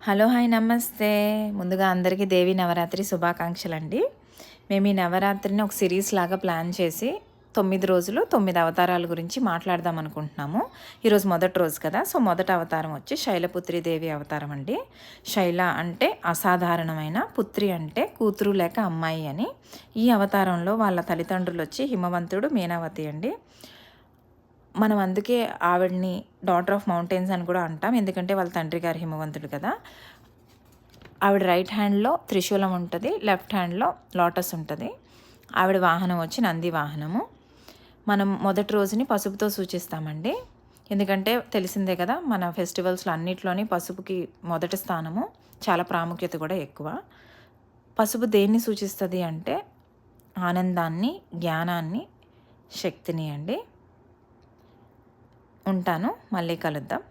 Hello hi నమస్తే. ముందుగా అందరికీ దేవి నవరాత్రి శుభాకాంక్షలండి. మేము ఈ నవరాత్రిని ఒక సిరీస్ లాగా ప్లాన్ చేసి 9 రోజులు 9 అవతారాల గురించి మాట్లాడదాం అనుకుంటున్నాము. ఈరోజు మొదటి రోజు కదా, సో మొదటి అవతారం వచ్చి శైలపుత్రి దేవి అవతారం అండి. శైల అంటే అసాధారణమైన, పుత్రి అంటే కూతురు లేక అమ్మాయి అని. ఈ అవతారంలో వాళ్ళ తల్లిదండ్రులు వచ్చి హిమవంతుడు, మీనావతి అండి. మనం అందుకే ఆవిడని డాటర్ ఆఫ్ మౌంటైన్స్ అని కూడా అంటాం, ఎందుకంటే వాళ్ళ తండ్రి గారు హిమవంతుడు కదా. ఆవిడ రైట్ హ్యాండ్లో త్రిశూలం ఉంటుంది, లెఫ్ట్ హ్యాండ్లో లోటస్ ఉంటుంది. ఆవిడ వాహనం వచ్చి నంది వాహనము. మనం మొదటి రోజుని పసుపుతో సూచిస్తామండి, ఎందుకంటే తెలిసిందే కదా, మన ఫెస్టివల్స్లో అన్నిట్లోని పసుపుకి మొదటి స్థానము, చాలా ప్రాముఖ్యత కూడా ఎక్కువ. పసుపు దేన్ని సూచిస్తుంది అంటే ఆనందాన్ని, జ్ఞానాన్ని, శక్తిని అండి. ఉంటాను, మళ్ళీ కలుద్దాం.